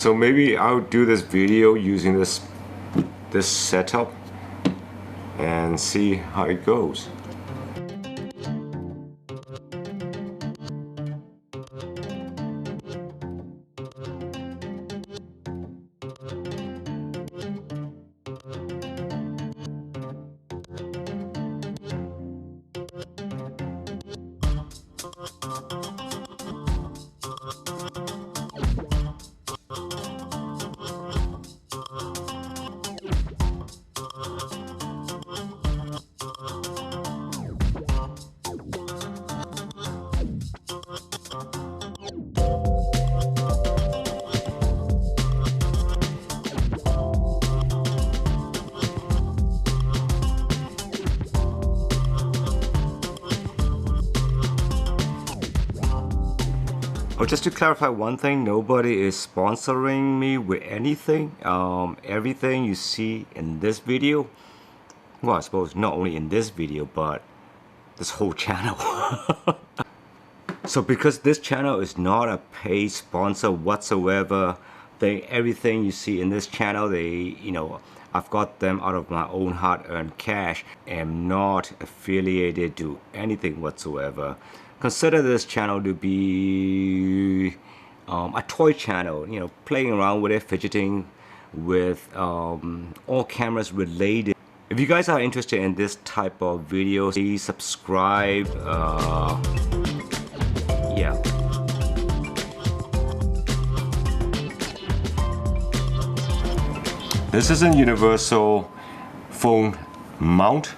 So maybe I'll do this video using this setup and see how it goes. Oh, just to clarify one thing, nobody is sponsoring me with anything. Everything you see in this video, well, I suppose not only in this video, but this whole channel. So because this channel is not a paid sponsor whatsoever, everything you see in this channel, I've got them out of my own hard-earned cash and am not affiliated to anything whatsoever. Consider this channel to be a toy channel, playing around with it, fidgeting with all cameras related. If you guys are interested in this type of videos, please subscribe. Yeah. This is a universal phone mount.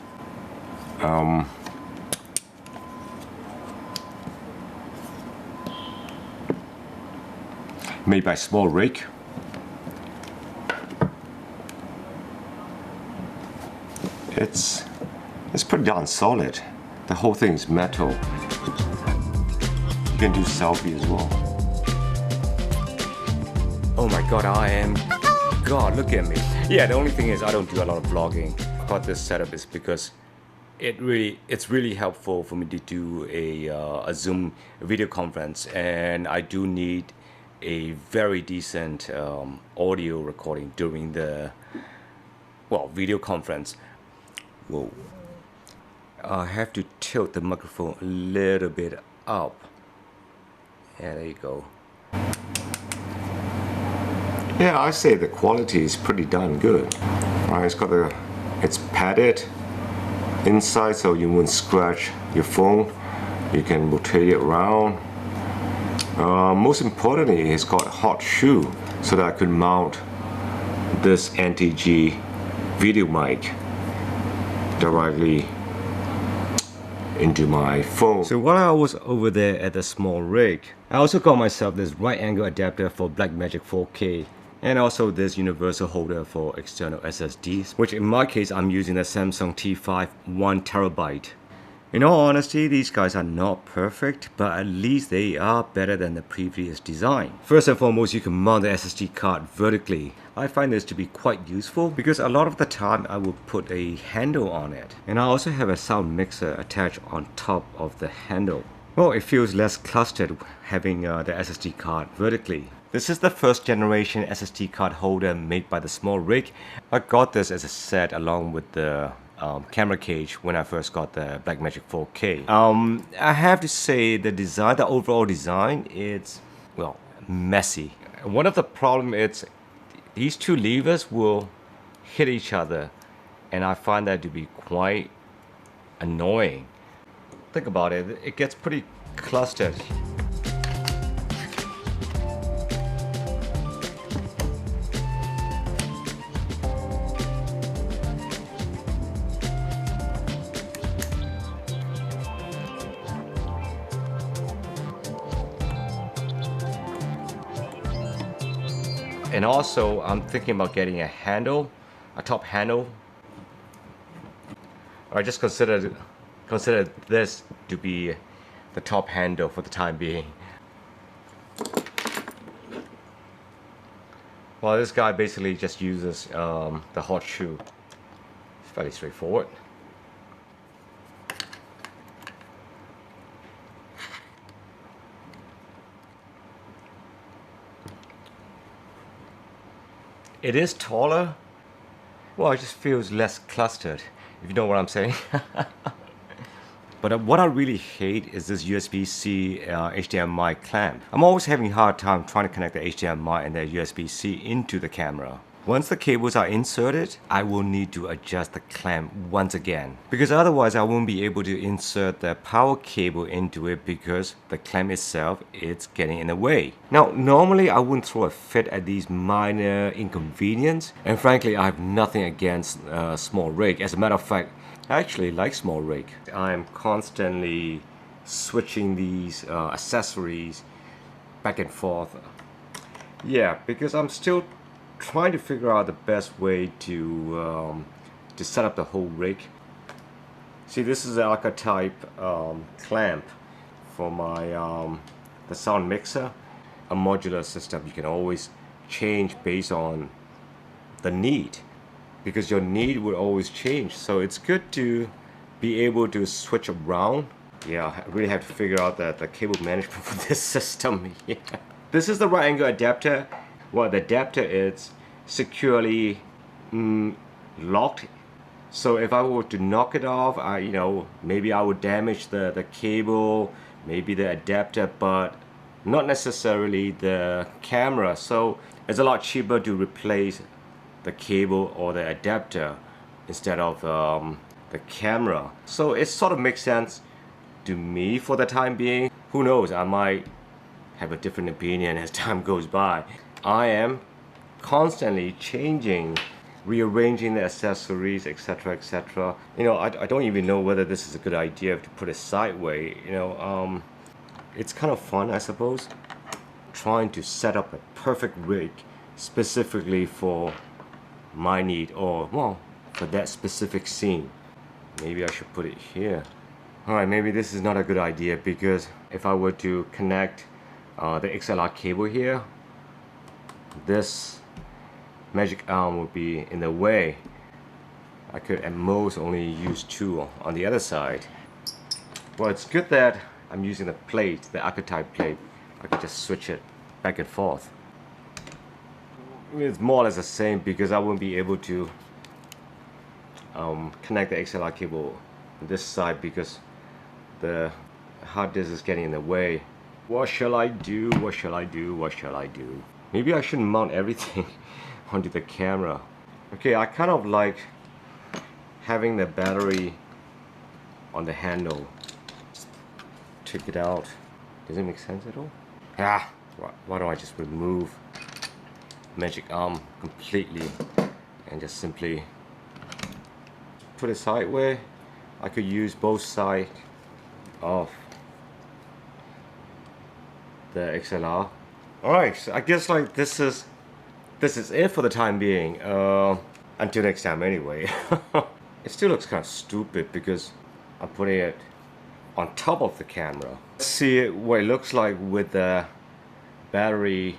Made by Smallrig. It's pretty darn solid. The whole thing is metal. You can do selfie as well. Oh my god, God, look at me. Yeah, the only thing is I don't do a lot of vlogging. I got this setup is because it's really helpful for me to do a Zoom video conference, and I do need a very decent audio recording during the video conference. Whoa. I have to tilt the microphone a little bit up. Yeah, there you go. Yeah, I say the quality is pretty darn good. It's padded inside so you won't scratch your phone. You can rotate it around. Most importantly, it's got a hot shoe so that I could mount this anti-G video mic directly into my phone. So while I was over there at the Smallrig, I also got myself this right angle adapter for Blackmagic 4K, and also this universal holder for external SSDs, which in my case I'm using the Samsung T5 1TB. In all honesty, these guys are not perfect, but at least they are better than the previous design. First and foremost, you can mount the SSD card vertically. I find this to be quite useful because a lot of the time I will put a handle on it. And I also have a sound mixer attached on top of the handle. Well, it feels less clustered having the SSD card vertically. This is the first generation SSD card holder made by the Smallrig. I got this as a set along with the camera cage when I first got the Blackmagic 4K. I have to say the overall design, it's, well, messy. One of the problems is these two levers will hit each other, and I find that to be quite annoying. Think about it, it gets pretty clustered. And also, I'm thinking about getting a top handle. I just consider this to be the top handle for the time being. Well, this guy basically just uses the hot shoe. It's fairly straightforward. It is taller. Well, it just feels less clustered, if you know what I'm saying. But what I really hate is this USB-C HDMI clamp. I'm always having a hard time trying to connect the HDMI and the USB-C into the camera. Once the cables are inserted, I will need to adjust the clamp once again. Because otherwise I won't be able to insert the power cable into it because the clamp itself is getting in the way. Now, normally I wouldn't throw a fit at these minor inconveniences. And frankly, I have nothing against Smallrig. As a matter of fact, I actually like Smallrig. I'm constantly switching these accessories back and forth. Yeah, because I'm still trying to figure out the best way to set up the whole rig. See, this is the archetype clamp for my the sound mixer. A modular system you can always change based on the need, because your need will always change. So it's good to be able to switch around. Yeah, I really have to figure out the cable management for this system. Yeah. This is the right angle adapter. Well, the adapter is securely locked. So if I were to knock it off, maybe I would damage the cable, maybe the adapter, but not necessarily the camera. So it's a lot cheaper to replace the cable or the adapter instead of the camera. So it sort of makes sense to me for the time being. Who knows, I might have a different opinion as time goes by. I am constantly changing, rearranging the accessories, etc, etc. I don't even know whether this is a good idea to put it sideways. It's kind of fun, I suppose, trying to set up a perfect rig specifically for my need, or well, for that specific scene. Maybe I should put it here. Alright, maybe this is not a good idea, because if I were to connect the XLR cable here, this magic arm would be in the way. I could at most only use two on the other side. Well, it's good that I'm using the plate, the archetype plate. I could just switch it back and forth. It's more or less the same, because I won't be able to connect the XLR cable on this side because the hard disk is getting in the way. What shall I do? What shall I do? What shall I do? Maybe I shouldn't mount everything onto the camera. Okay, I kind of like having the battery on the handle. Just take it out. Does it make sense at all? Why don't I just remove magic arm completely and just simply put it sideways? I could use both sides of the XLR. Alright, so I guess like this is it for the time being. Until next time anyway. It still looks kind of stupid because I'm putting it on top of the camera. Let's see what it looks like with the battery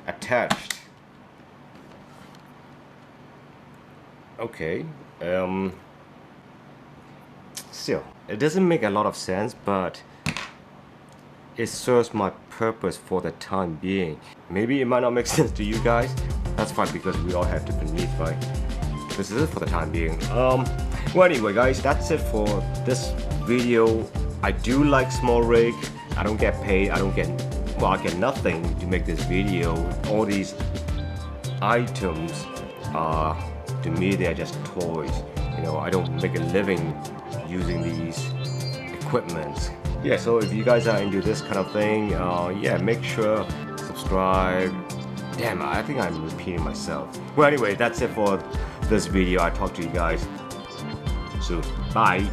attached. Okay, still, it doesn't make a lot of sense, but it serves my purpose for the time being. Maybe it might not make sense to you guys. That's fine, because we all have different needs, right? This is it for the time being. Well, anyway guys, that's it for this video. I do like Smallrig. I don't get paid. I get nothing to make this video. All these items are, to me, they're just toys. I don't make a living using these equipments. Yeah, so if you guys are into this kind of thing, yeah, make sure subscribe. Damn, I think I'm repeating myself. Well, anyway, that's it for this video. I'll talk to you guys soon. Bye.